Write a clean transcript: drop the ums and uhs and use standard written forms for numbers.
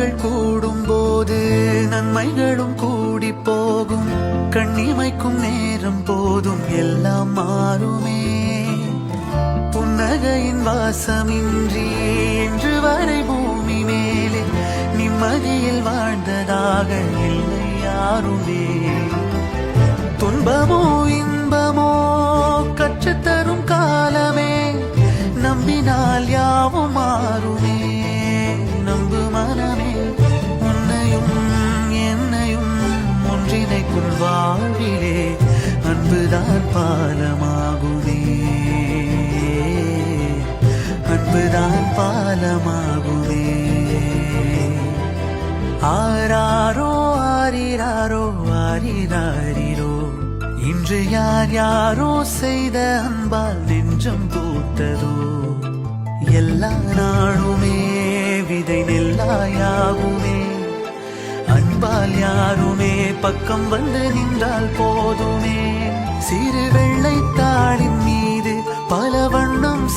உறவுகள் கூடும் போது நன்மைகளும் கூடி போகும். கண்ணிமைக்கும் நேரம் போதும் எல்லாம் மாறுமே. புன்னகையின் வாசமின்றி என்று வரை பூமி மேலே நிம்மதியில் வாழ்ந்ததாக இல்லை யாருமே. துன்பமோ இன்பமோ கற்றுத்தரும் காலமே, நம்பினால் யாவும் மாறுமே. நம்பு மனமே, உன்னையும் என்னையும் ஒன்றிணைக்குள் வாழ்விலே அன்புதான் பாலமாகுமே. அன்புதான் பாலமாகுமே. ஆராரோ ஆரிராரோ ஆரிராரிரோ, இன்று யார் யாரோ செய்த அன்பால் நெஞ்சம் பூத்ததோ. எல்லா நாளுமே விதை நெல்லாயாகுமே. அன்பால் யாருமே பக்கம் வந்து நின்றால் போதுமே. சிறு வெள்ளைத்தாளின் மீது பல வண்ணம்